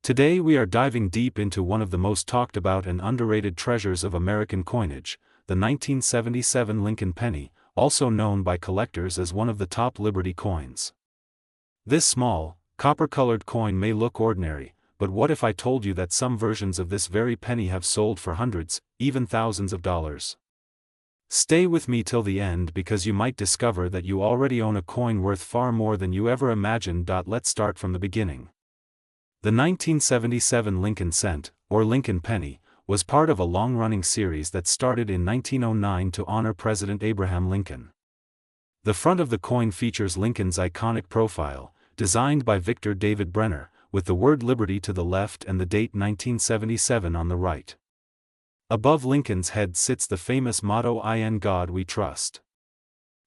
Today we are diving deep into one of the most talked about and underrated treasures of American coinage, the 1977 Lincoln penny, also known by collectors as one of the top Liberty coins. This small, copper-colored coin may look ordinary, but what if I told you that some versions of this very penny have sold for hundreds, even thousands of dollars? Stay with me till the end because you might discover that you already own a coin worth far more than you ever imagined. Let's start from the beginning. The 1977 Lincoln cent, or Lincoln penny, was part of a long-running series that started in 1909 to honor President Abraham Lincoln. The front of the coin features Lincoln's iconic profile, designed by Victor David Brenner, with the word Liberty to the left and the date 1977 on the right. Above Lincoln's head sits the famous motto "In God We Trust."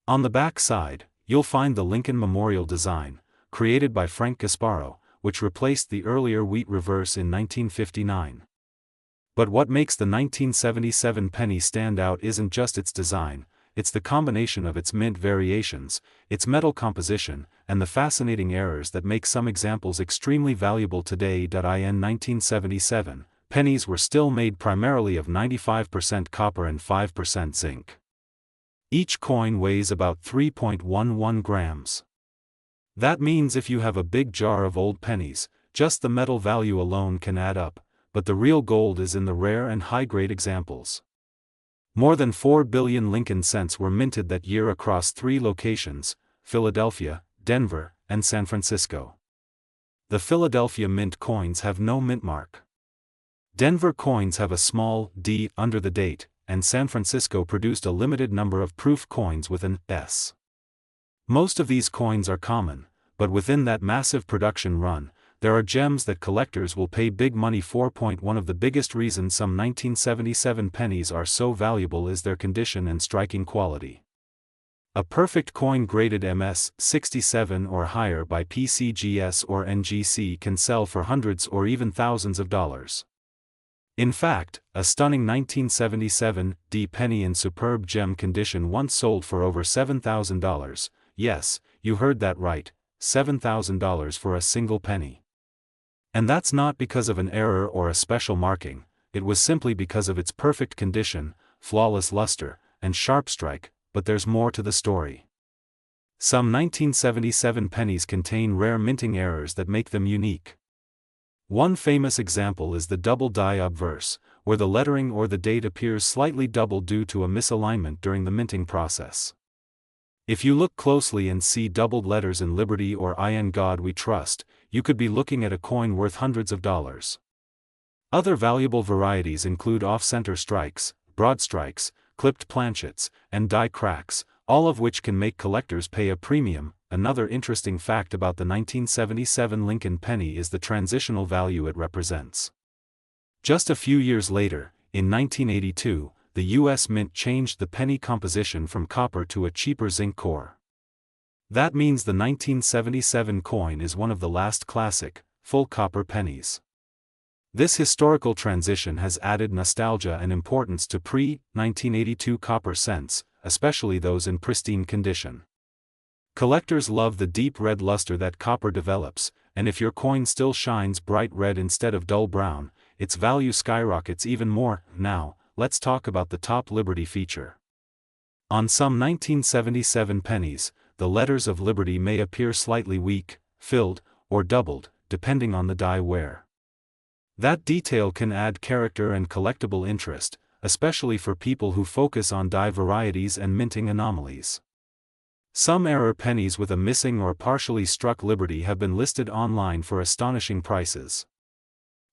On the back side, you'll find the Lincoln Memorial design, created by Frank Gasparo, which replaced the earlier wheat reverse in 1959. But what makes the 1977 penny stand out isn't just its design, it's the combination of its mint variations, its metal composition, and the fascinating errors that make some examples extremely valuable today. In 1977, pennies were still made primarily of 95% copper and 5% zinc. Each coin weighs about 3.11 grams. That means if you have a big jar of old pennies, just the metal value alone can add up, but the real gold is in the rare and high-grade examples. More than 4 billion Lincoln cents were minted that year across 3 locations: Philadelphia, Denver, and San Francisco. The Philadelphia mint coins have no mint mark. Denver coins have a small D under the date, and San Francisco produced a limited number of proof coins with an S. Most of these coins are common, but within that massive production run, there are gems that collectors will pay big money for. One of the biggest reasons some 1977 pennies are so valuable is their condition and striking quality. A perfect coin graded MS-67 or higher by PCGS or NGC can sell for hundreds or even thousands of dollars. In fact, a stunning 1977 D penny in superb gem condition once sold for over $7,000. Yes, you heard that right, $7,000 for a single penny. And that's not because of an error or a special marking, it was simply because of its perfect condition, flawless luster, and sharp strike. But there's more to the story. Some 1977 pennies contain rare minting errors that make them unique. One famous example is the double die obverse, where the lettering or the date appears slightly double due to a misalignment during the minting process. If you look closely and see doubled letters in Liberty or In God We Trust, you could be looking at a coin worth hundreds of dollars. Other valuable varieties include off-center strikes, broad strikes, clipped planchets, and die cracks, all of which can make collectors pay a premium. Another interesting fact about the 1977 Lincoln penny is the transitional value it represents. Just a few years later, in 1982, the U.S. Mint changed the penny composition from copper to a cheaper zinc core. That means the 1977 coin is one of the last classic, full copper pennies. This historical transition has added nostalgia and importance to pre-1982 copper cents, especially those in pristine condition. Collectors love the deep red luster that copper develops, and if your coin still shines bright red instead of dull brown, its value skyrockets even more. Now, let's talk about the top Liberty feature. On some 1977 pennies, the letters of Liberty may appear slightly weak, filled, or doubled, depending on the die wear. That detail can add character and collectible interest, especially for people who focus on die varieties and minting anomalies. Some error pennies with a missing or partially struck Liberty have been listed online for astonishing prices.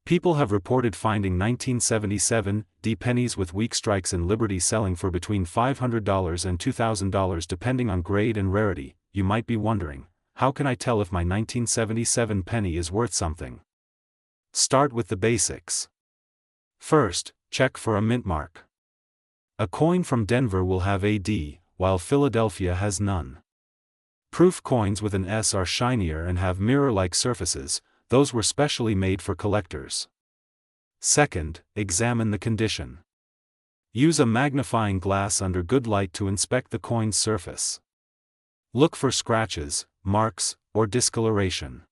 People have reported finding 1977 D pennies with weak strikes in Liberty selling for between $500 and $2,000 depending on grade and rarity. You might be wondering, how can I tell if my 1977 penny is worth something? Start with the basics. First, check for a mint mark. A coin from Denver will have a D, while Philadelphia has none. Proof coins with an S are shinier and have mirror-like surfaces, those were specially made for collectors. Second, examine the condition. Use a magnifying glass under good light to inspect the coin's surface. Look for scratches, marks, or discoloration.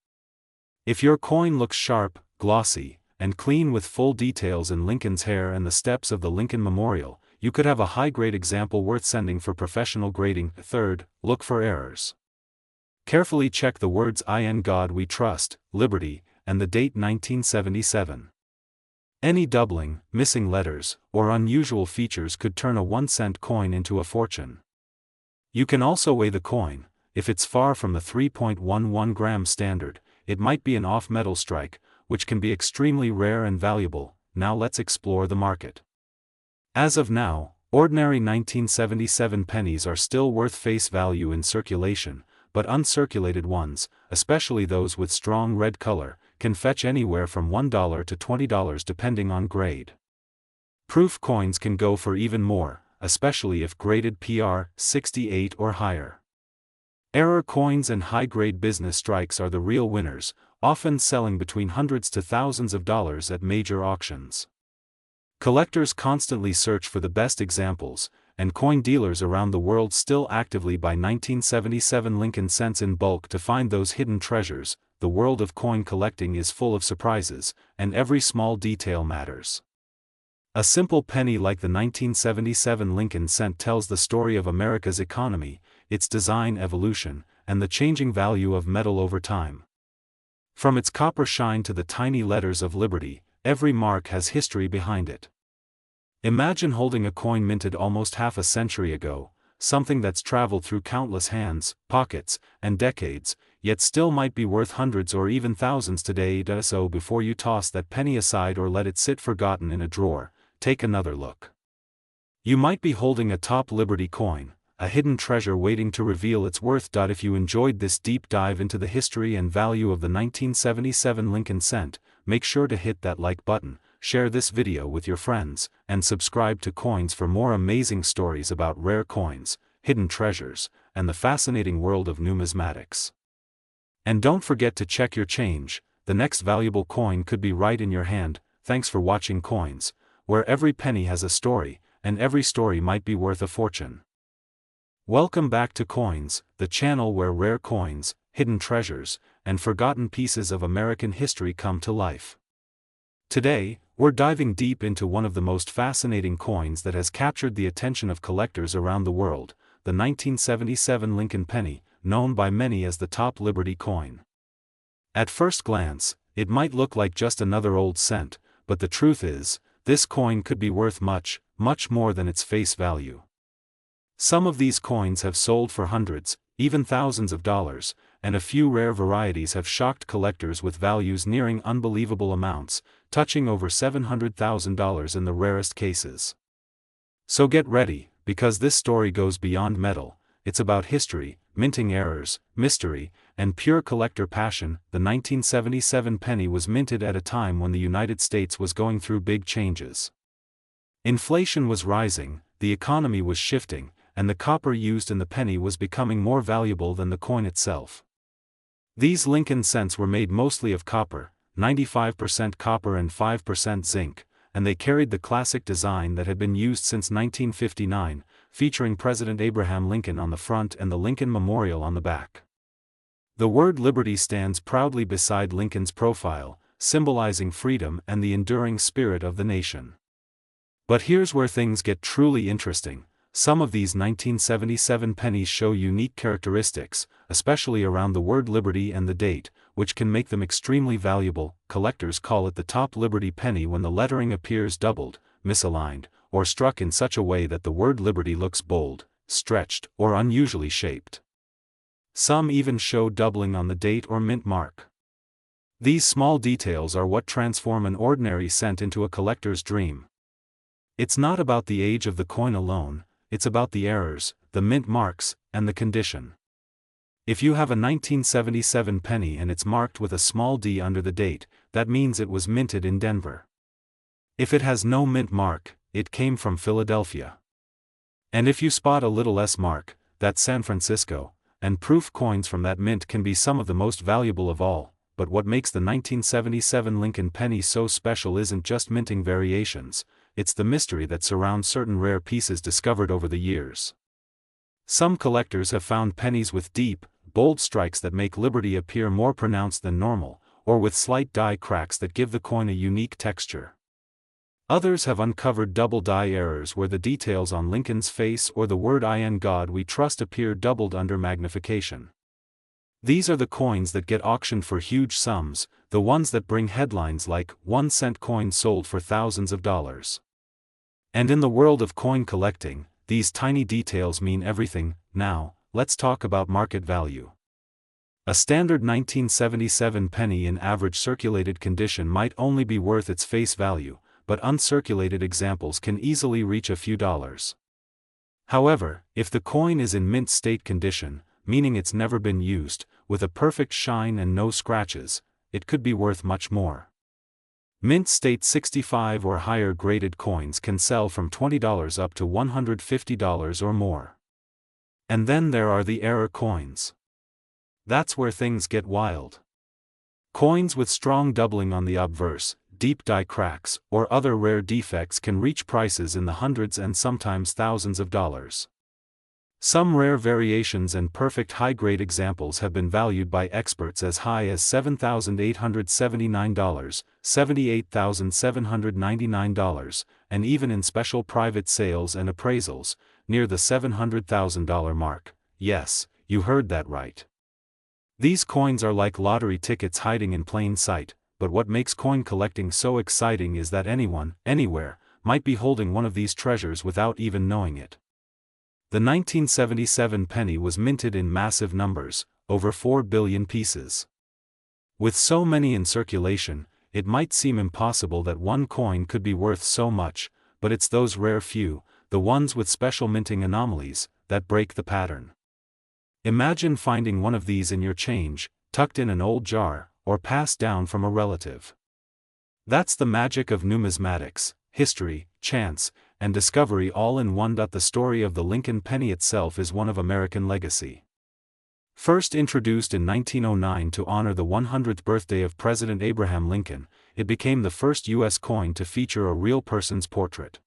If your coin looks sharp, glossy, and clean with full details in Lincoln's hair and the steps of the Lincoln Memorial, you could have a high-grade example worth sending for professional grading. Third, look for errors. Carefully check the words "In God We Trust," "Liberty," and the date 1977. Any doubling, missing letters, or unusual features could turn a 1-cent coin into a fortune. You can also weigh the coin. If it's far from the 3.11 gram standard, it might be an off-metal strike, which can be extremely rare and valuable. Now let's explore the market. As of now, ordinary 1977 pennies are still worth face value in circulation, but uncirculated ones, especially those with strong red color, can fetch anywhere from $1 to $20 depending on grade. Proof coins can go for even more, especially if graded PR 68 or higher. Error coins and high-grade business strikes are the real winners, often selling between hundreds to thousands of dollars at major auctions. Collectors constantly search for the best examples, and coin dealers around the world still actively buy 1977 Lincoln cents in bulk to find those hidden treasures. The world of coin collecting is full of surprises, and every small detail matters. A simple penny like the 1977 Lincoln cent tells the story of America's economy, its design evolution, and the changing value of metal over time. From its copper shine to the tiny letters of liberty, every mark has history behind it. Imagine holding a coin minted almost half a century ago, something that's traveled through countless hands, pockets, and decades, yet still might be worth hundreds or even thousands today. So before you toss that penny aside or let it sit forgotten in a drawer, take another look. You might be holding a top Liberty coin, a hidden treasure waiting to reveal its worth. If you enjoyed this deep dive into the history and value of the 1977 Lincoln cent, make sure to hit that like button, share this video with your friends, and subscribe to Coins for more amazing stories about rare coins, hidden treasures, and the fascinating world of numismatics. And don't forget to check your change, the next valuable coin could be right in your hand. Thanks for watching Coins, where every penny has a story, and every story might be worth a fortune. Welcome back to Coins, the channel where rare coins, hidden treasures, and forgotten pieces of American history come to life. Today, we're diving deep into one of the most fascinating coins that has captured the attention of collectors around the world, the 1977 Lincoln penny, known by many as the top Liberty coin. At first glance, it might look like just another old cent, but the truth is, this coin could be worth much, much more than its face value. Some of these coins have sold for hundreds, even thousands of dollars, and a few rare varieties have shocked collectors with values nearing unbelievable amounts, touching over $700,000 in the rarest cases. So get ready, because this story goes beyond metal. It's about history, minting errors, mystery, and pure collector passion. The 1977 penny was minted at a time when the United States was going through big changes. Inflation was rising, the economy was shifting, and the copper used in the penny was becoming more valuable than the coin itself. These Lincoln cents were made mostly of copper, 95% copper and 5% zinc, and they carried the classic design that had been used since 1959, featuring President Abraham Lincoln on the front and the Lincoln Memorial on the back. The word Liberty stands proudly beside Lincoln's profile, symbolizing freedom and the enduring spirit of the nation. But here's where things get truly interesting. Some of these 1977 pennies show unique characteristics, especially around the word Liberty and the date, which can make them extremely valuable. Collectors call it the top Liberty penny when the lettering appears doubled, misaligned, or struck in such a way that the word Liberty looks bold, stretched, or unusually shaped. Some even show doubling on the date or mint mark. These small details are what transform an ordinary cent into a collector's dream. It's not about the age of the coin alone, it's about the errors, the mint marks, and the condition. If you have a 1977 penny and it's marked with a small d under the date, that means it was minted in Denver. If it has no mint mark, it came from Philadelphia. And if you spot a little S mark, that's San Francisco, and proof coins from that mint can be some of the most valuable of all. But what makes the 1977 Lincoln penny so special isn't just minting variations, it's the mystery that surrounds certain rare pieces discovered over the years. Some collectors have found pennies with deep, bold strikes that make Liberty appear more pronounced than normal, or with slight die cracks that give the coin a unique texture. Others have uncovered double die errors where the details on Lincoln's face or the word "In God We Trust" appear doubled under magnification. These are the coins that get auctioned for huge sums, the ones that bring headlines like "1-cent coin sold for thousands of dollars." And in the world of coin collecting, these tiny details mean everything. Now, let's talk about market value. A standard 1977 penny in average circulated condition might only be worth its face value, but uncirculated examples can easily reach a few dollars. However, if the coin is in mint state condition, meaning it's never been used, with a perfect shine and no scratches, it could be worth much more. Mint state 65 or higher graded coins can sell from $20 up to $150 or more. And then there are the error coins. That's where things get wild. Coins with strong doubling on the obverse, deep die cracks, or other rare defects can reach prices in the hundreds and sometimes thousands of dollars. Some rare variations and perfect high-grade examples have been valued by experts as high as $7,879, $78,799, and even in special private sales and appraisals, near the $700,000 mark. Yes, you heard that right. These coins are like lottery tickets hiding in plain sight, but what makes coin collecting so exciting is that anyone, anywhere, might be holding one of these treasures without even knowing it. The 1977 penny was minted in massive numbers, over 4 billion pieces. With so many in circulation, it might seem impossible that one coin could be worth so much, but it's those rare few, the ones with special minting anomalies, that break the pattern. Imagine finding one of these in your change, tucked in an old jar, or passed down from a relative. That's the magic of numismatics, history, chance, and discovery all in one. The story of the Lincoln penny itself is one of American legacy. First introduced in 1909 to honor the 100th birthday of President Abraham Lincoln, it became the first U.S. coin to feature a real person's portrait.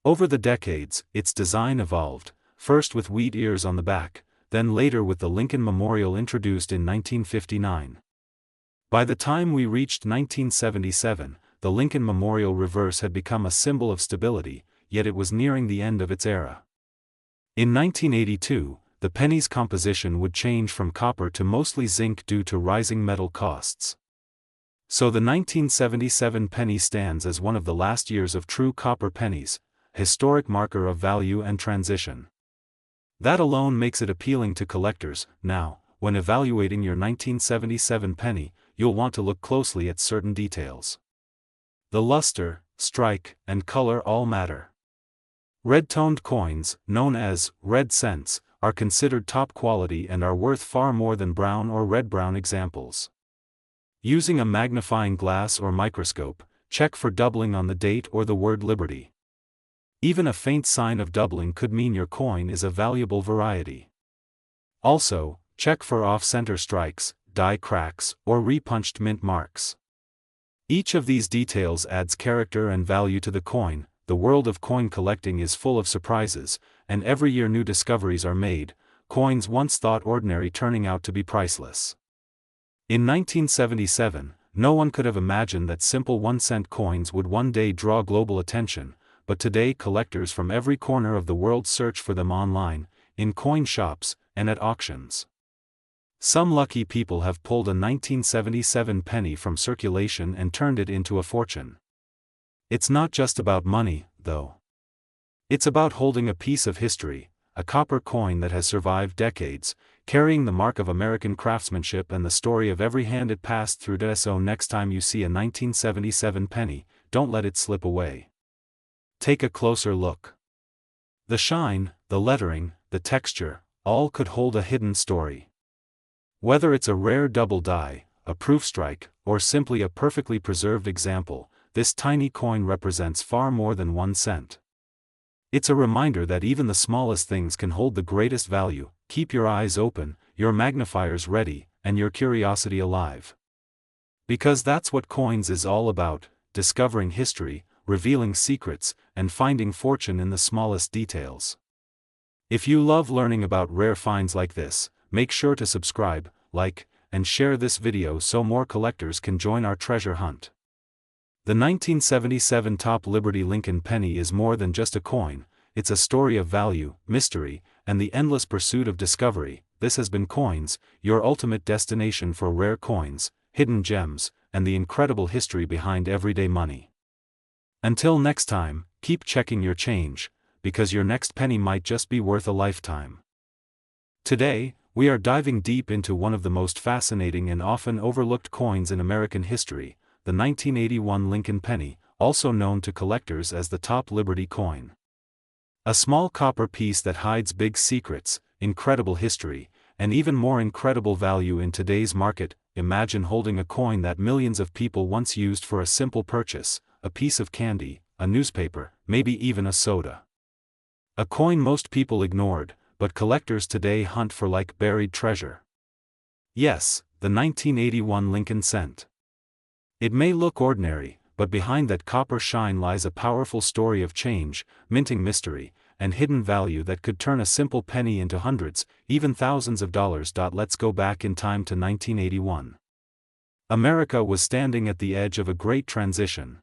Over the decades, its design evolved, first with wheat ears on the back, then later with the Lincoln Memorial introduced in 1959. By the time we reached 1977, the Lincoln Memorial reverse had become a symbol of stability, yet it was nearing the end of its era. In 1982, the penny's composition would change from copper to mostly zinc due to rising metal costs. So the 1977 penny stands as one of the last years of true copper pennies, a historic marker of value and transition. That alone makes it appealing to collectors. Now, when evaluating your 1977 penny, you'll want to look closely at certain details. The luster, strike, and color all matter. Red-toned coins, known as red cents, are considered top quality and are worth far more than brown or red-brown examples. Using a magnifying glass or microscope, check for doubling on the date or the word Liberty. Even a faint sign of doubling could mean your coin is a valuable variety. Also, check for off-center strikes, die cracks, or repunched mint marks. Each of these details adds character and value to the coin. The world of coin collecting is full of surprises, and every year new discoveries are made, coins once thought ordinary turning out to be priceless. In 1977, no one could have imagined that simple 1-cent coins would one day draw global attention, but today collectors from every corner of the world search for them online, in coin shops, and at auctions. Some lucky people have pulled a 1977 penny from circulation and turned it into a fortune. It's not just about money, though. It's about holding a piece of history, a copper coin that has survived decades, carrying the mark of American craftsmanship and the story of every hand it passed through. So next time you see a 1977 penny, don't let it slip away. Take a closer look. The shine, the lettering, the texture, all could hold a hidden story. Whether it's a rare double die, a proof strike, or simply a perfectly preserved example, this tiny coin represents far more than 1 cent. It's a reminder that even the smallest things can hold the greatest value. Keep your eyes open, your magnifiers ready, and your curiosity alive. Because that's what coins is all about, discovering history, revealing secrets, and finding fortune in the smallest details. If you love learning about rare finds like this, make sure to subscribe, like, and share this video so more collectors can join our treasure hunt. The 1977 Top Liberty Lincoln penny is more than just a coin, it's a story of value, mystery, and the endless pursuit of discovery. This has been Coins, your ultimate destination for rare coins, hidden gems, and the incredible history behind everyday money. Until next time, keep checking your change, because your next penny might just be worth a lifetime. Today, we are diving deep into one of the most fascinating and often overlooked coins in American history, the 1981 Lincoln penny, also known to collectors as the Top Liberty coin. A small copper piece that hides big secrets, incredible history, and even more incredible value in today's market. Imagine holding a coin that millions of people once used for a simple purchase, a piece of candy, a newspaper, maybe even a soda. A coin most people ignored, but collectors today hunt for like buried treasure. Yes, the 1981 Lincoln cent. It may look ordinary, but behind that copper shine lies a powerful story of change, minting mystery, and hidden value that could turn a simple penny into hundreds, even thousands of dollars. Let's go back in time to 1981. America was standing at the edge of a great transition.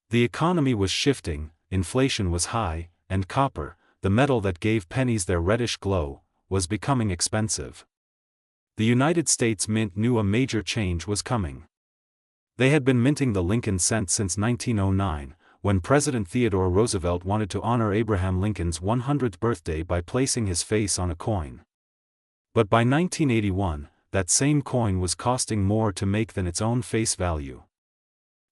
The economy was shifting, inflation was high, and copper, the metal that gave pennies their reddish glow, was becoming expensive. The United States Mint knew a major change was coming. They had been minting the Lincoln cent since 1909, when President Theodore Roosevelt wanted to honor Abraham Lincoln's 100th birthday by placing his face on a coin. But by 1981, that same coin was costing more to make than its own face value.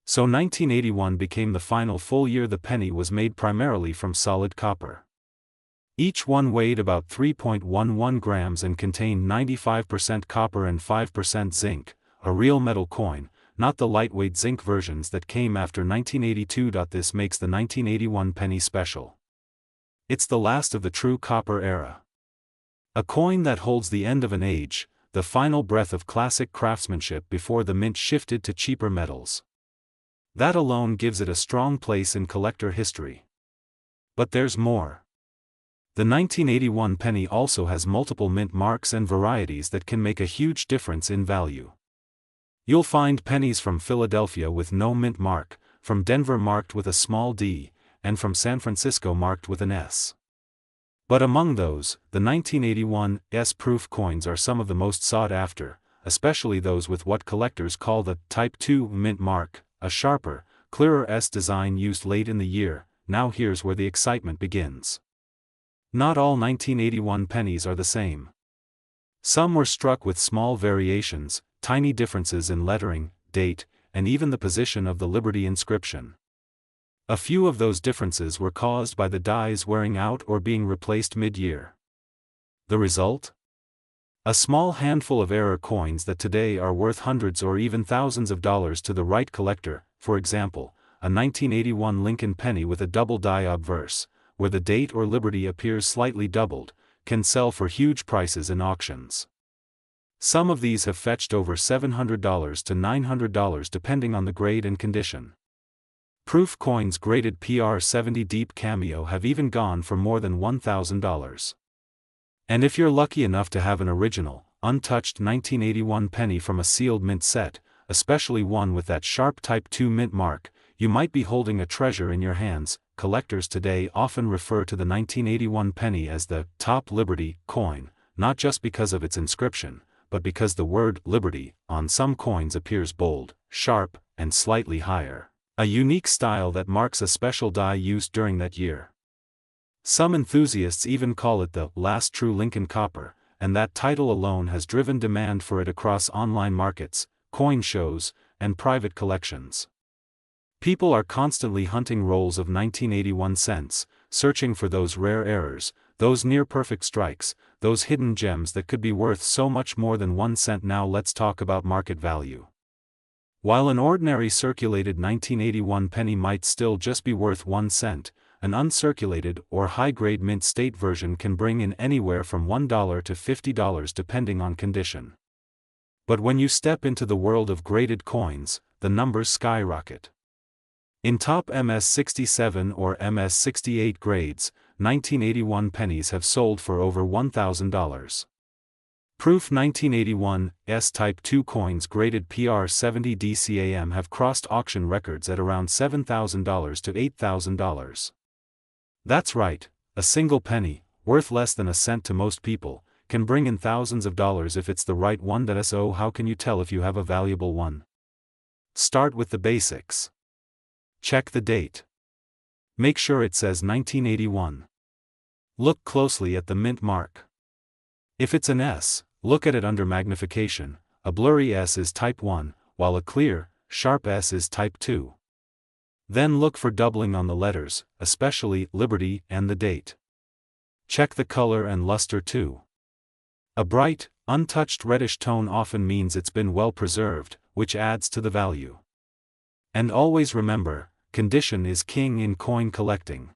So 1981 became the final full year the penny was made primarily from solid copper. Each one weighed about 3.11 grams and contained 95% copper and 5% zinc, a real metal coin, not the lightweight zinc versions that came after 1982. This makes the 1981 penny special. It's the last of the true copper era. A coin that holds the end of an age, the final breath of classic craftsmanship before the mint shifted to cheaper metals. That alone gives it a strong place in collector history. But there's more. The 1981 penny also has multiple mint marks and varieties that can make a huge difference in value. You'll find pennies from Philadelphia with no mint mark, from Denver marked with a small d, and from San Francisco marked with an S. But among those, the 1981 S-proof coins are some of the most sought after, especially those with what collectors call the Type II mint mark, a sharper, clearer S design used late in the year. Now here's where the excitement begins. Not all 1981 pennies are the same. Some were struck with small variations, tiny differences in lettering, date, and even the position of the Liberty inscription. A few of those differences were caused by the dies wearing out or being replaced mid-year. The result? A small handful of error coins that today are worth hundreds or even thousands of dollars to the right collector. For example, a 1981 Lincoln penny with a double die obverse, where the date or Liberty appears slightly doubled, can sell for huge prices in auctions. Some of these have fetched over $700 to $900 depending on the grade and condition. Proof coins graded PR70 Deep Cameo have even gone for more than $1,000. And if you're lucky enough to have an original, untouched 1981 penny from a sealed mint set, especially one with that sharp Type II mint mark, you might be holding a treasure in your hands. Collectors today often refer to the 1981 penny as the Top Liberty coin, not just because of its inscription, but because the word Liberty on some coins appears bold, sharp, and slightly higher, a unique style that marks a special die used during that year. Some enthusiasts even call it the last true Lincoln copper, and that title alone has driven demand for it across online markets, coin shows, and private collections. People are constantly hunting rolls of 1981 cents, searching for those rare errors, those near-perfect strikes, those hidden gems that could be worth so much more than 1 cent. Now let's talk about market value. While an ordinary circulated 1981 penny might still just be worth 1 cent, an uncirculated or high-grade mint state version can bring in anywhere from $1 to $50 depending on condition. But when you step into the world of graded coins, the numbers skyrocket. In top MS-67 or MS-68 grades, 1981 pennies have sold for over $1,000. Proof 1981, S-Type 2 coins graded PR70 DCAM have crossed auction records at around $7,000 to $8,000. That's right, a single penny, worth less than a cent to most people, can bring in thousands of dollars if it's the right one. So how can you tell if you have a valuable one? Start with the basics. Check the date. Make sure it says 1981. Look closely at the mint mark. If it's an S, look at it under magnification. A blurry S is type 1, while a clear, sharp S is type 2. Then look for doubling on the letters, especially Liberty and the date. Check the color and luster too. A bright, untouched reddish tone often means it's been well preserved, which adds to the value. And always remember, condition is king in coin collecting.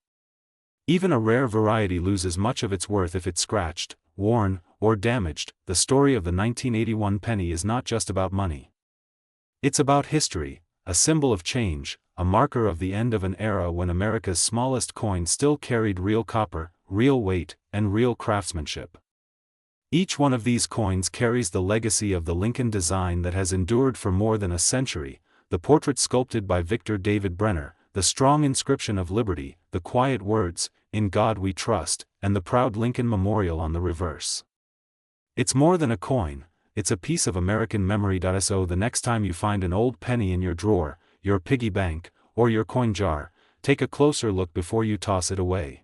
Even a rare variety loses much of its worth if it's scratched, worn, or damaged. The story of the 1981 penny is not just about money. It's about history, a symbol of change, a marker of the end of an era when America's smallest coin still carried real copper, real weight, and real craftsmanship. Each one of these coins carries the legacy of the Lincoln design that has endured for more than a century: the portrait sculpted by Victor David Brenner, the strong inscription of Liberty, the quiet words, "In God We Trust," and the proud Lincoln Memorial on the reverse. It's more than a coin, it's a piece of American memory. So the next time you find an old penny in your drawer, your piggy bank, or your coin jar, take a closer look before you toss it away.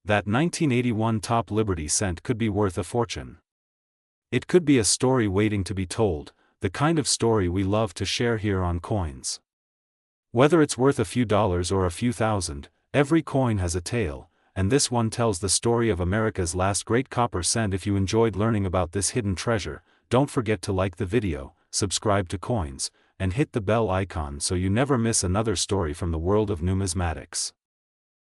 That 1981 top Liberty cent could be worth a fortune. It could be a story waiting to be told, the kind of story we love to share here on Coins. Whether it's worth a few dollars or a few thousand, every coin has a tale, and this one tells the story of America's last great copper cent. If you enjoyed learning about this hidden treasure, don't forget to like the video, subscribe to Coins, and hit the bell icon so you never miss another story from the world of numismatics.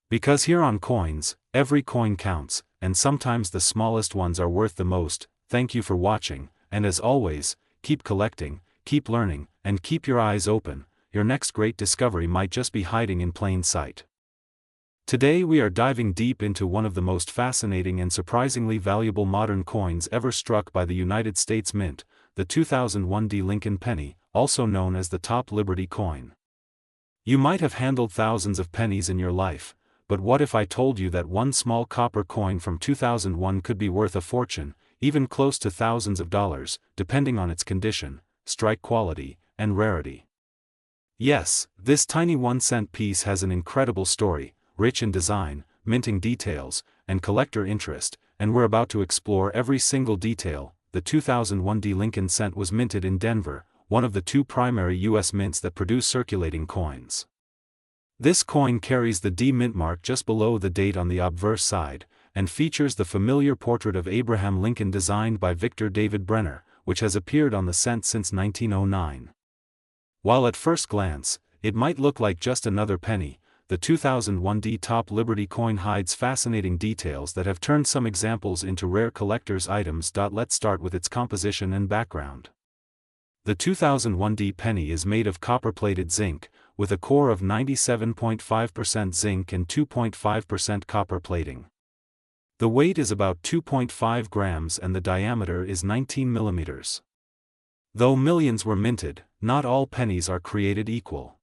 Because here on Coins, every coin counts, and sometimes the smallest ones are worth the most. Thank you for watching, and as always, keep collecting, keep learning, and keep your eyes open. Your next great discovery might just be hiding in plain sight. Today we are diving deep into one of the most fascinating and surprisingly valuable modern coins ever struck by the United States Mint, the 2001 D. Lincoln penny, also known as the top Liberty coin. You might have handled thousands of pennies in your life, but what if I told you that one small copper coin from 2001 could be worth a fortune, even close to thousands of dollars, depending on its condition, strike quality, and rarity? Yes, this tiny 1-cent piece has an incredible story, rich in design, minting details, and collector interest, and we're about to explore every single detail. The 2001 D. Lincoln cent was minted in Denver, one of the two primary U.S. mints that produce circulating coins. This coin carries the D mint mark just below the date on the obverse side, and features the familiar portrait of Abraham Lincoln designed by Victor David Brenner, which has appeared on the cent since 1909. While at first glance, it might look like just another penny, the 2001 D top Liberty coin hides fascinating details that have turned some examples into rare collector's items. Let's start with its composition and background. The 2001 D penny is made of copper-plated zinc, with a core of 97.5% zinc and 2.5% copper plating. The weight is about 2.5 grams and the diameter is 19 millimeters. Though millions were minted, not all pennies are created equal.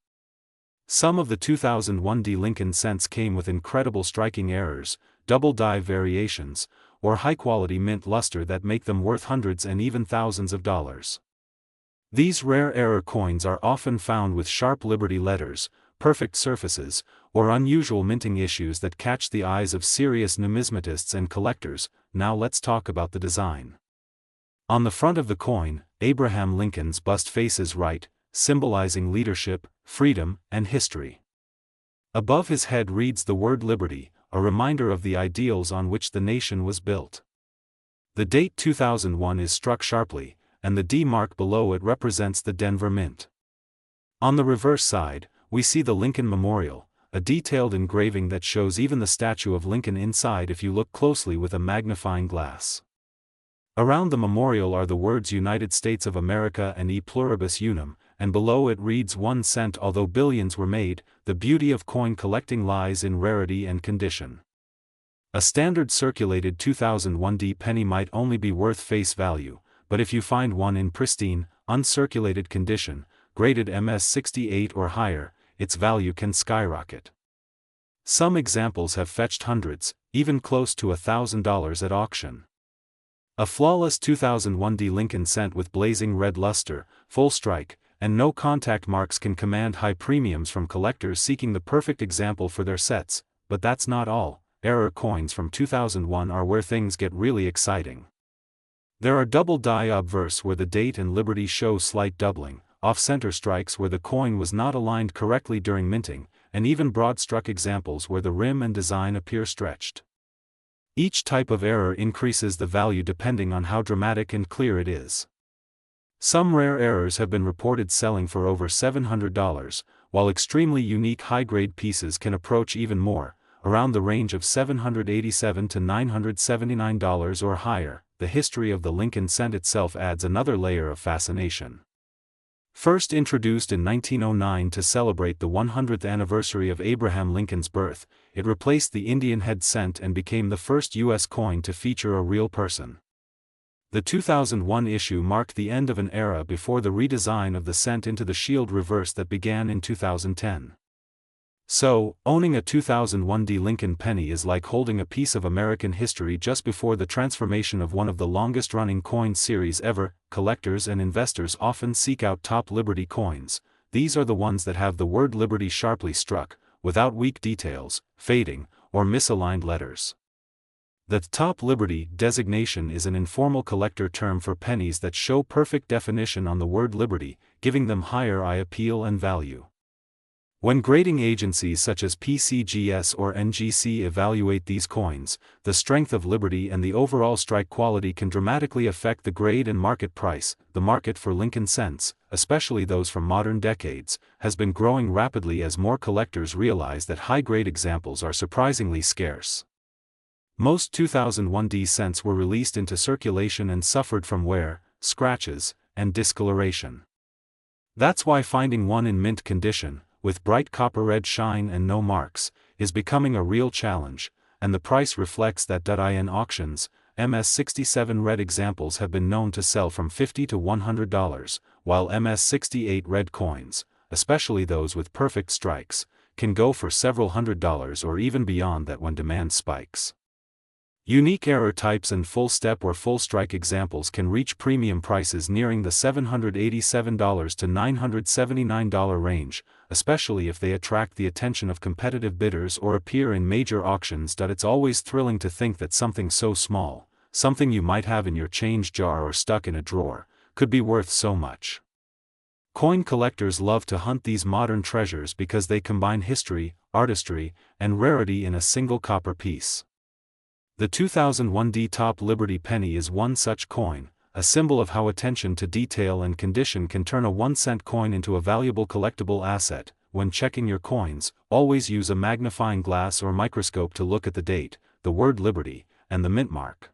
Some of the 2001 D. Lincoln cents came with incredible striking errors, double die variations, or high-quality mint luster that make them worth hundreds and even thousands of dollars. These rare error coins are often found with sharp Liberty letters, perfect surfaces, or unusual minting issues that catch the eyes of serious numismatists and collectors. Now let's talk about the design. On the front of the coin, Abraham Lincoln's bust faces right, symbolizing leadership, freedom, and history. Above his head reads the word Liberty, a reminder of the ideals on which the nation was built. The date 2001 is struck sharply, and the D mark below it represents the Denver Mint. On the reverse side, we see the Lincoln Memorial, a detailed engraving that shows even the statue of Lincoln inside if you look closely with a magnifying glass. Around the memorial are the words United States of America and E pluribus unum, and below it reads 1 cent. Although billions were made, the beauty of coin collecting lies in rarity and condition. A standard circulated 2001 penny might only be worth face value, but if you find one in pristine, uncirculated condition, graded MS68 or higher, its value can skyrocket. Some examples have fetched hundreds, even close to $1,000 at auction. A flawless 2001 Lincoln cent with blazing red luster, full strike, and no contact marks can command high premiums from collectors seeking the perfect example for their sets, but that's not all. Error coins from 2001 are where things get really exciting. There are double die obverse where the date and liberty show slight doubling, off-center strikes where the coin was not aligned correctly during minting, and even broad-struck examples where the rim and design appear stretched. Each type of error increases the value depending on how dramatic and clear it is. Some rare errors have been reported selling for over $700, while extremely unique high-grade pieces can approach even more, around the range of $787 to $979 or higher. The history of the Lincoln cent itself adds another layer of fascination. First introduced in 1909 to celebrate the 100th anniversary of Abraham Lincoln's birth, it replaced the Indian head cent and became the first U.S. coin to feature a real person. The 2001 issue marked the end of an era before the redesign of the cent into the shield reverse that began in 2010. So, owning a 2001 Lincoln penny is like holding a piece of American history just before the transformation of one of the longest-running coin series ever. Collectors and investors often seek out top Liberty coins. These are the ones that have the word Liberty sharply struck, without weak details, fading, or misaligned letters. The top Liberty designation is an informal collector term for pennies that show perfect definition on the word Liberty, giving them higher eye appeal and value. When grading agencies such as PCGS or NGC evaluate these coins, the strength of Liberty and the overall strike quality can dramatically affect the grade and market price. The market for Lincoln cents, especially those from modern decades, has been growing rapidly as more collectors realize that high-grade examples are surprisingly scarce. Most 2001 cents were released into circulation and suffered from wear, scratches, and discoloration. That's why finding one in mint condition, with bright copper red shine and no marks, is becoming a real challenge, and the price reflects that. In auctions, MS67 red examples have been known to sell from $50 to $100, while MS68 red coins, especially those with perfect strikes, can go for several $100s or even beyond that when demand spikes. Unique error types and full step or full strike examples can reach premium prices nearing the $787 to $979 range, especially if they attract the attention of competitive bidders or appear in major auctions. It's always thrilling to think that something so small, something you might have in your change jar or stuck in a drawer, could be worth so much. Coin collectors love to hunt these modern treasures because they combine history, artistry, and rarity in a single copper piece. The 2001 top Liberty penny is one such coin, a symbol of how attention to detail and condition can turn a 1-cent coin into a valuable collectible asset. When checking your coins, always use a magnifying glass or microscope to look at the date, the word Liberty, and the mint mark.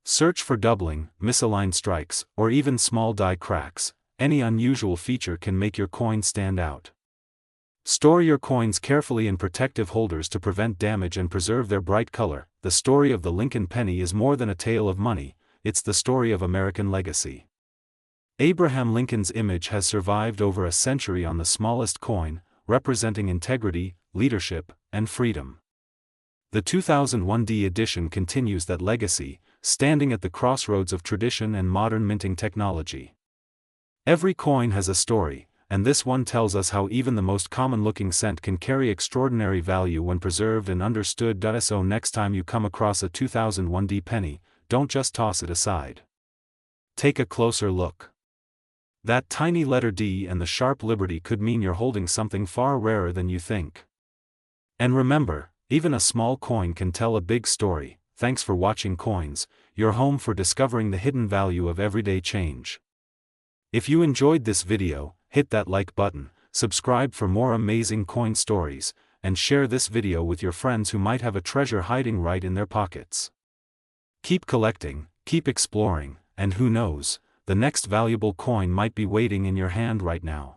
Search for doubling, misaligned strikes, or even small die cracks. Any unusual feature can make your coin stand out. Store your coins carefully in protective holders to prevent damage and preserve their bright color. The story of the Lincoln penny is more than a tale of money, it's the story of American legacy. Abraham Lincoln's image has survived over a century on the smallest coin, representing integrity, leadership, and freedom. The 2001 edition continues that legacy, standing at the crossroads of tradition and modern minting technology. Every coin has a story, and this one tells us how even the most common-looking cent can carry extraordinary value when preserved and understood. So next time you come across a 2001 penny, don't just toss it aside. Take a closer look. That tiny letter D and the sharp Liberty could mean you're holding something far rarer than you think. And remember, even a small coin can tell a big story. Thanks for watching Coins, your home for discovering the hidden value of everyday change. If you enjoyed this video, hit that like button, subscribe for more amazing coin stories, and share this video with your friends who might have a treasure hiding right in their pockets. Keep collecting, keep exploring, and who knows, the next valuable coin might be waiting in your hand right now.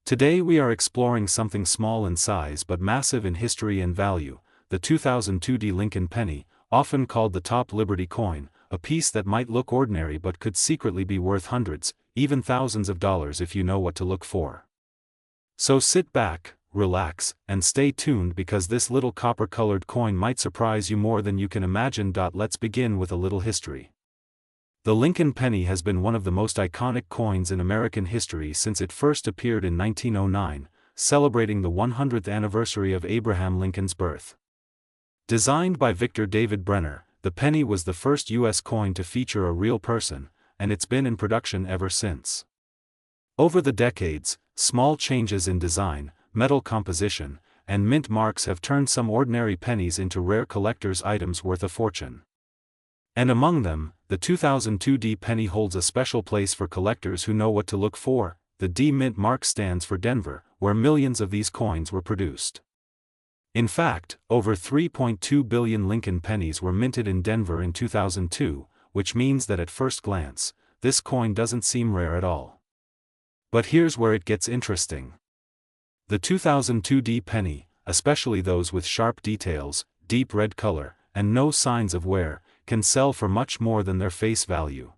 Today we are exploring something small in size but massive in history and value, the 2002 Lincoln penny, often called the top Liberty coin, a piece that might look ordinary but could secretly be worth hundreds, even thousands of dollars if you know what to look for. So sit back, relax, and stay tuned because this little copper-colored coin might surprise you more than you can imagine. Let's begin with a little history. The Lincoln penny has been one of the most iconic coins in American history since it first appeared in 1909, celebrating the 100th anniversary of Abraham Lincoln's birth. Designed by Victor David Brenner, the penny was the first U.S. coin to feature a real person, and it's been in production ever since. Over the decades, small changes in design, metal composition, and mint marks have turned some ordinary pennies into rare collector's items worth a fortune. And among them, the 2002 penny holds a special place for collectors who know what to look for. The D mint mark stands for Denver, where millions of these coins were produced. In fact, over 3.2 billion Lincoln pennies were minted in Denver in 2002, which means that at first glance, this coin doesn't seem rare at all. But here's where it gets interesting. The 2002 penny, especially those with sharp details, deep red color, and no signs of wear, can sell for much more than their face value.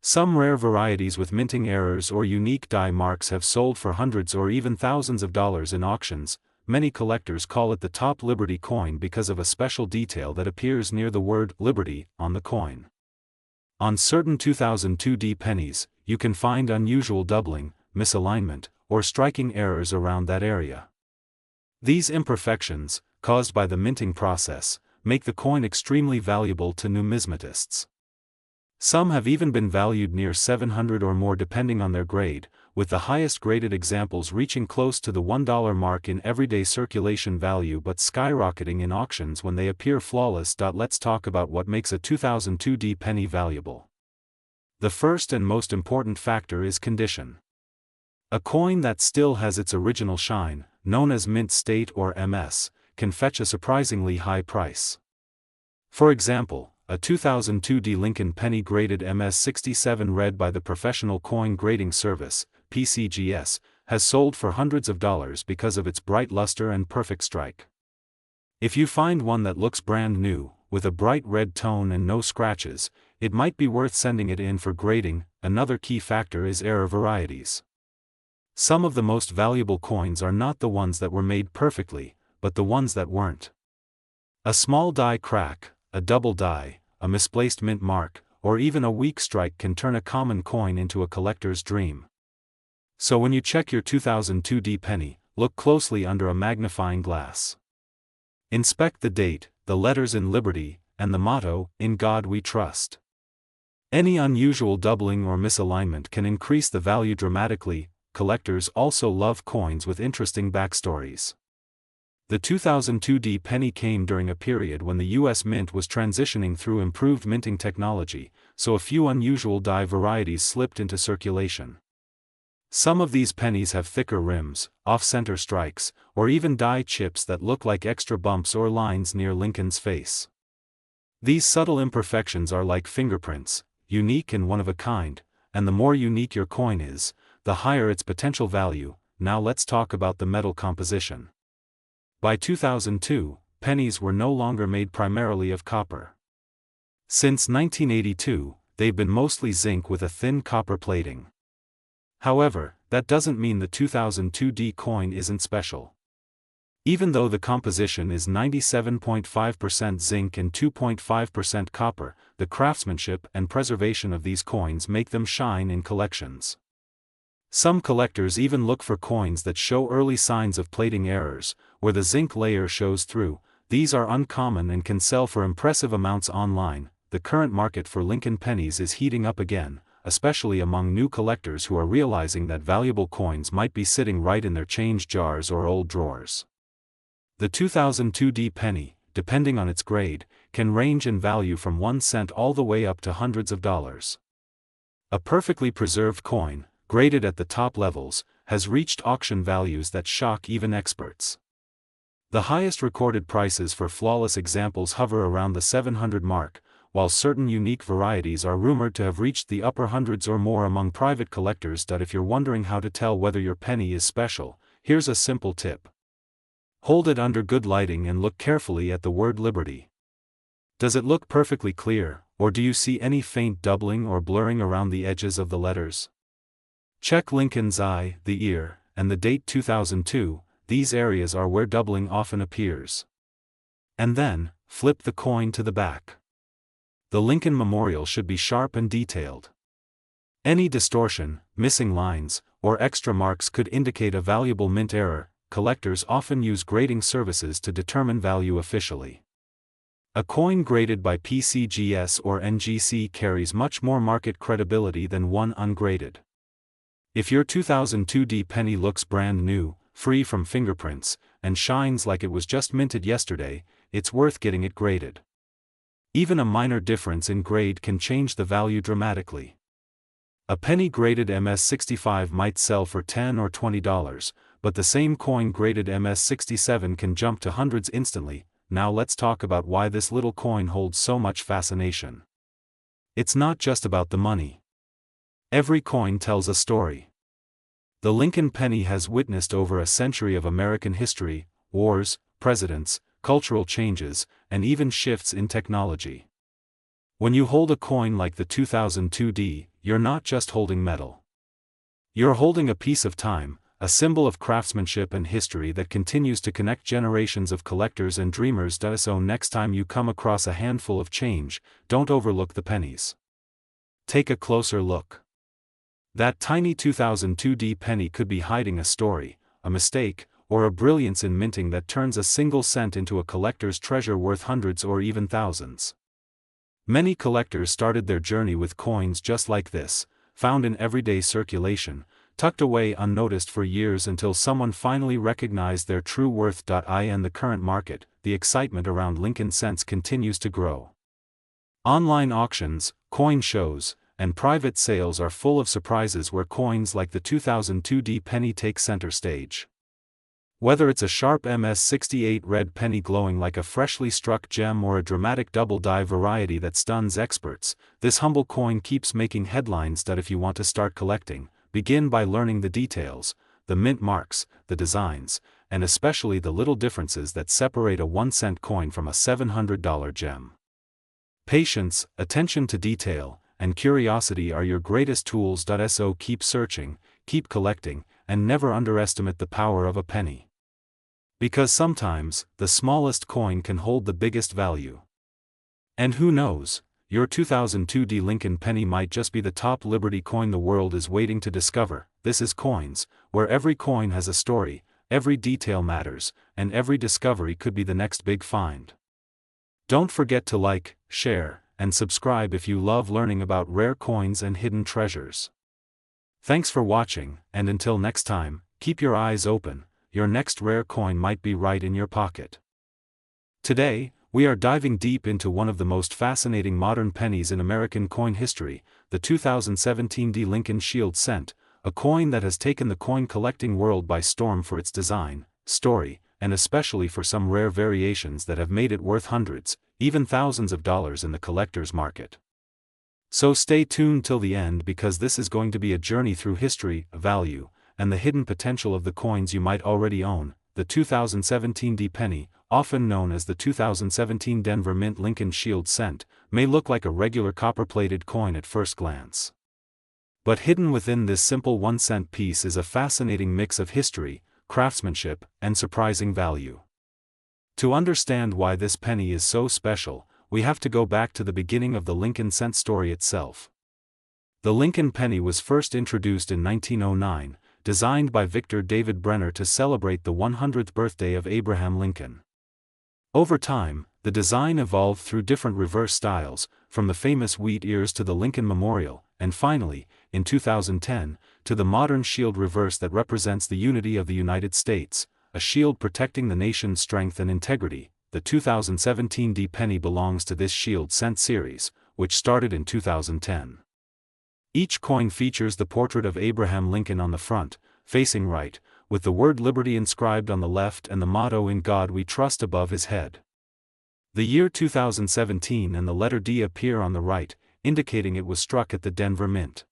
Some rare varieties with minting errors or unique die marks have sold for hundreds or even thousands of dollars in auctions. Many collectors call it the top Liberty coin because of a special detail that appears near the word Liberty on the coin. On certain 2002 pennies, you can find unusual doubling, misalignment, or striking errors around that area. These imperfections, caused by the minting process, make the coin extremely valuable to numismatists. Some have even been valued near $700 or more depending on their grade, with the highest graded examples reaching close to the $1 mark in everyday circulation value but skyrocketing in auctions when they appear flawless. Let's talk about what makes a 2002 penny valuable. The first and most important factor is condition. A coin that still has its original shine, known as mint state or MS, can fetch a surprisingly high price. For example, a 2002 Lincoln penny graded MS-67 read by the Professional Coin Grading Service, PCGS, has sold for hundreds of dollars because of its bright luster and perfect strike. If you find one that looks brand new, with a bright red tone and no scratches, it might be worth sending it in for grading. Another key factor is error varieties. Some of the most valuable coins are not the ones that were made perfectly, but the ones that weren't. A small die crack, a double die, a misplaced mint mark, or even a weak strike can turn a common coin into a collector's dream. So when you check your 2002 penny, look closely under a magnifying glass. Inspect the date, the letters in Liberty, and the motto, "In God We Trust." Any unusual doubling or misalignment can increase the value dramatically. Collectors also love coins with interesting backstories. The 2002 penny came during a period when the U.S. Mint was transitioning through improved minting technology, so a few unusual die varieties slipped into circulation. Some of these pennies have thicker rims, off-center strikes, or even die chips that look like extra bumps or lines near Lincoln's face. These subtle imperfections are like fingerprints, unique and one of a kind, and the more unique your coin is, the higher its potential value. Now let's talk about the metal composition. By 2002, pennies were no longer made primarily of copper. Since 1982, they've been mostly zinc with a thin copper plating. However, that doesn't mean the 2002 coin isn't special. Even though the composition is 97.5% zinc and 2.5% copper, the craftsmanship and preservation of these coins make them shine in collections. Some collectors even look for coins that show early signs of plating errors, where the zinc layer shows through. These are uncommon and can sell for impressive amounts online. The current market for Lincoln pennies is heating up again, especially among new collectors who are realizing that valuable coins might be sitting right in their change jars or old drawers. The 2002 penny, depending on its grade, can range in value from 1 cent all the way up to hundreds of dollars. A perfectly preserved coin, graded at the top levels, has reached auction values that shock even experts. The highest recorded prices for flawless examples hover around the $700 mark, while certain unique varieties are rumored to have reached the upper hundreds or more among private collectors. If you're wondering how to tell whether your penny is special, here's a simple tip. Hold it under good lighting and look carefully at the word Liberty. Does it look perfectly clear, or do you see any faint doubling or blurring around the edges of the letters? Check Lincoln's eye, the ear, and the date 2002, these areas are where doubling often appears. And then, flip the coin to the back. The Lincoln Memorial should be sharp and detailed. Any distortion, missing lines, or extra marks could indicate a valuable mint error. Collectors often use grading services to determine value officially. A coin graded by PCGS or NGC carries much more market credibility than one ungraded. If your 2002 penny looks brand new, free from fingerprints, and shines like it was just minted yesterday, it's worth getting it graded. Even a minor difference in grade can change the value dramatically. A penny graded MS-65 might sell for $10 or $20, but the same coin graded MS-67 can jump to hundreds instantly. Now let's talk about why this little coin holds so much fascination. It's not just about the money. Every coin tells a story. The Lincoln penny has witnessed over a century of American history, wars, presidents, cultural changes, and even shifts in technology. When you hold a coin like the 2002, you're not just holding metal. You're holding a piece of time, a symbol of craftsmanship and history that continues to connect generations of collectors and dreamers. So next time you come across a handful of change, don't overlook the pennies. Take a closer look. That tiny 2002 penny could be hiding a story, a mistake, or a brilliance in minting that turns a single cent into a collector's treasure worth hundreds or even thousands. Many collectors started their journey with coins just like this, found in everyday circulation, tucked away unnoticed for years until someone finally recognized their true worth. In the current market, the excitement around Lincoln cents continues to grow. Online auctions, coin shows, and private sales are full of surprises where coins like the 2002 penny take center stage. Whether it's a sharp MS-68 red penny glowing like a freshly struck gem or a dramatic double-die variety that stuns experts, this humble coin keeps making headlines. If you want to start collecting, begin by learning the details, the mint marks, the designs, and especially the little differences that separate a 1-cent coin from a $700 gem. Patience, attention to detail, and curiosity are your greatest tools. So keep searching, keep collecting, and never underestimate the power of a penny. Because sometimes, the smallest coin can hold the biggest value. And who knows, your 2002 Lincoln penny might just be the top Liberty coin the world is waiting to discover. This is Coins, where every coin has a story, every detail matters, and every discovery could be the next big find. Don't forget to like, share, and subscribe if you love learning about rare coins and hidden treasures. Thanks for watching, and until next time, keep your eyes open, your next rare coin might be right in your pocket. Today, we are diving deep into one of the most fascinating modern pennies in American coin history, the 2017 Lincoln Shield cent, a coin that has taken the coin collecting world by storm for its design, story, and especially for some rare variations that have made it worth hundreds, even thousands of dollars in the collector's market. So stay tuned till the end because this is going to be a journey through history, value, and the hidden potential of the coins you might already own. The 2017 penny, often known as the 2017 Denver Mint Lincoln Shield cent, may look like a regular copper-plated coin at first glance. But hidden within this simple 1-cent piece is a fascinating mix of history, craftsmanship, and surprising value. To understand why this penny is so special, we have to go back to the beginning of the Lincoln cent story itself. The Lincoln penny was first introduced in 1909, designed by Victor David Brenner to celebrate the 100th birthday of Abraham Lincoln. Over time, the design evolved through different reverse styles, from the famous wheat ears to the Lincoln Memorial, and finally, in 2010, to the modern shield reverse that represents the unity of the United States, a shield protecting the nation's strength and integrity. The 2017 penny belongs to this shield cent series, which started in 2010. Each coin features the portrait of Abraham Lincoln on the front, facing right, with the word Liberty inscribed on the left and the motto "In God We Trust" above his head. The year 2017 and the letter D appear on the right, indicating it was struck at the Denver Mint.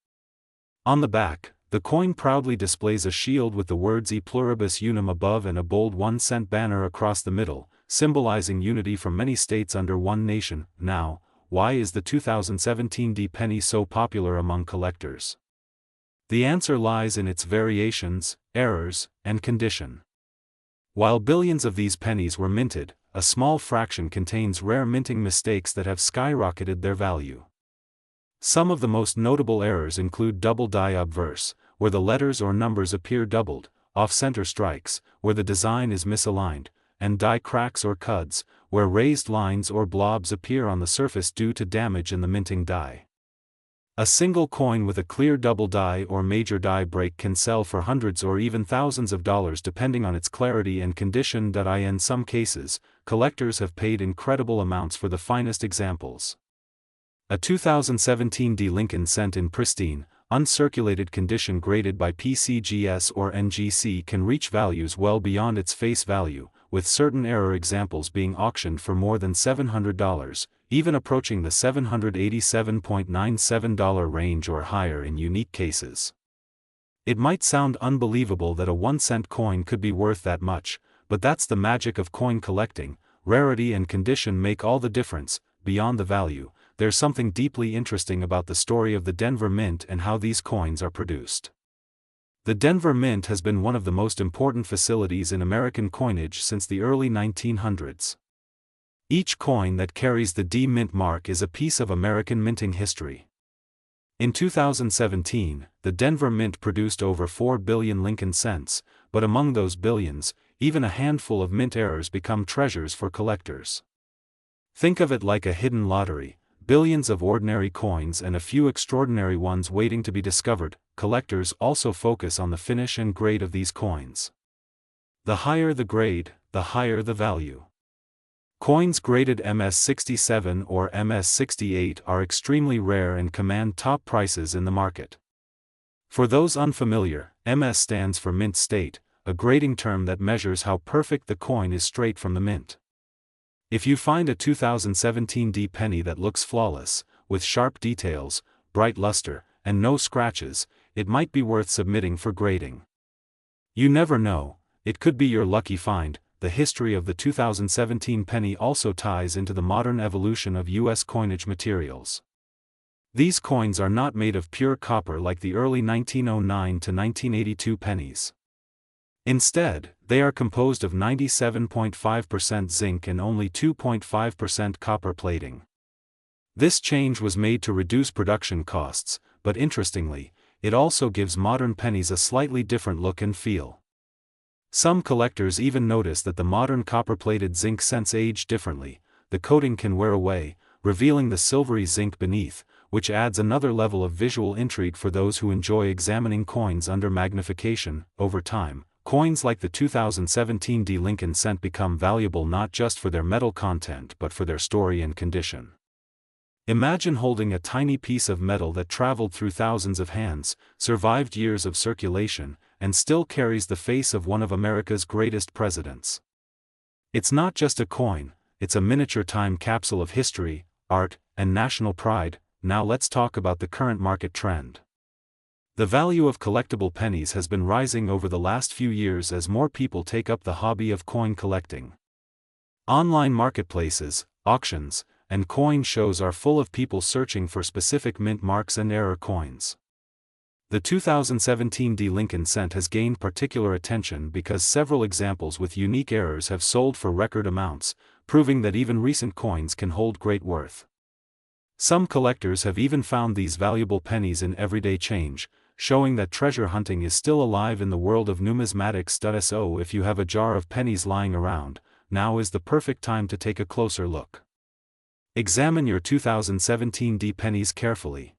On the back, The coin proudly displays a shield with the words E pluribus unum above and a bold 1-cent banner across the middle, symbolizing unity from many states under one nation. Now, why is the 2017 D penny so popular among collectors? The answer lies in its variations, errors, and condition. While billions of these pennies were minted, a small fraction contains rare minting mistakes that have skyrocketed their value. Some of the most notable errors include double die obverse, where the letters or numbers appear doubled, off-center strikes, where the design is misaligned, and die cracks or cuds, where raised lines or blobs appear on the surface due to damage in the minting die. A single coin with a clear double die or major die break can sell for hundreds or even thousands of dollars depending on its clarity and condition. In some cases, collectors have paid incredible amounts for the finest examples. A 2017 D Lincoln cent in pristine, uncirculated condition graded by PCGS or NGC can reach values well beyond its face value, with certain error examples being auctioned for more than $700, even approaching the $787.97 range or higher in unique cases. It might sound unbelievable that a 1-cent coin could be worth that much, but that's the magic of coin collecting. Rarity and condition make all the difference. Beyond the value, there's something deeply interesting about the story of the Denver Mint and how these coins are produced. The Denver Mint has been one of the most important facilities in American coinage since the early 1900s. Each coin that carries the D Mint mark is a piece of American minting history. In 2017, the Denver Mint produced over 4 billion Lincoln cents, but among those billions, even a handful of mint errors become treasures for collectors. Think of it like a hidden lottery, billions of ordinary coins and a few extraordinary ones waiting to be discovered. Collectors also focus on the finish and grade of these coins. The higher the grade, the higher the value. Coins graded MS-67 or MS-68 are extremely rare and command top prices in the market. For those unfamiliar, MS stands for mint state, a grading term that measures how perfect the coin is straight from the mint. If you find a 2017 D penny that looks flawless, with sharp details, bright luster, and no scratches, it might be worth submitting for grading. You never know, it could be your lucky find. The history of the 2017 penny also ties into the modern evolution of U.S. coinage materials. These coins are not made of pure copper like the early 1909 to 1982 pennies. Instead, they are composed of 97.5% zinc and only 2.5% copper plating. This change was made to reduce production costs, but interestingly, it also gives modern pennies a slightly different look and feel. Some collectors even notice that the modern copper-plated zinc cents age differently. The coating can wear away, revealing the silvery zinc beneath, which adds another level of visual intrigue for those who enjoy examining coins under magnification. Over time, coins like the 2017 D Lincoln cent become valuable not just for their metal content but for their story and condition. Imagine holding a tiny piece of metal that traveled through thousands of hands, survived years of circulation, and still carries the face of one of America's greatest presidents. It's not just a coin, it's a miniature time capsule of history, art, and national pride. Now let's talk about the current market trend. The value of collectible pennies has been rising over the last few years as more people take up the hobby of coin collecting. Online marketplaces, auctions, and coin shows are full of people searching for specific mint marks and error coins. The 2017 D Lincoln cent has gained particular attention because several examples with unique errors have sold for record amounts, proving that even recent coins can hold great worth. Some collectors have even found these valuable pennies in everyday change, showing that treasure hunting is still alive in the world of numismatics. So if you have a jar of pennies lying around, now is the perfect time to take a closer look. Examine your 2017 D pennies carefully.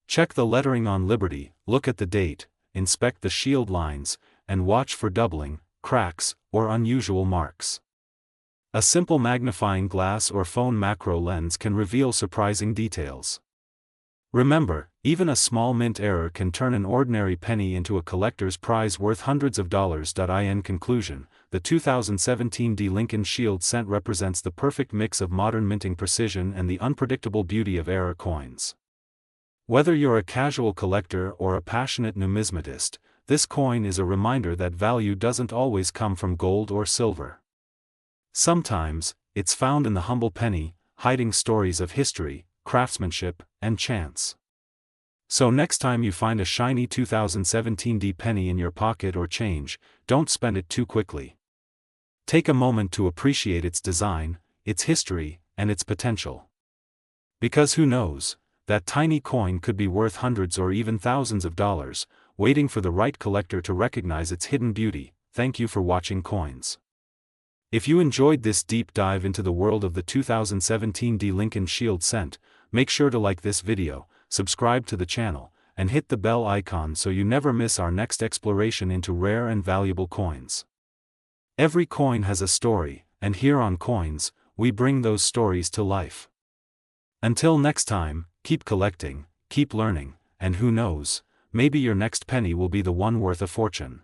Check the lettering on Liberty, look at the date, inspect the shield lines, and watch for doubling, cracks, or unusual marks. A simple magnifying glass or phone macro lens can reveal surprising details. Remember, even a small mint error can turn an ordinary penny into a collector's prize worth hundreds of dollars. In conclusion, the 2017 D Lincoln Shield cent represents the perfect mix of modern minting precision and the unpredictable beauty of error coins. Whether you're a casual collector or a passionate numismatist, this coin is a reminder that value doesn't always come from gold or silver. Sometimes, it's found in the humble penny, hiding stories of history, craftsmanship, and chance. So next time you find a shiny 2017 D penny in your pocket or change, don't spend it too quickly. Take a moment to appreciate its design, its history, and its potential. Because who knows, that tiny coin could be worth hundreds or even thousands of dollars, waiting for the right collector to recognize its hidden beauty. Thank you for watching Coins. If you enjoyed this deep dive into the world of the 2017 D Lincoln Shield cent, make sure to like this video, subscribe to the channel, and hit the bell icon so you never miss our next exploration into rare and valuable coins. Every coin has a story, and here on Coins, we bring those stories to life. Until next time, keep collecting, keep learning, and who knows, maybe your next penny will be the one worth a fortune.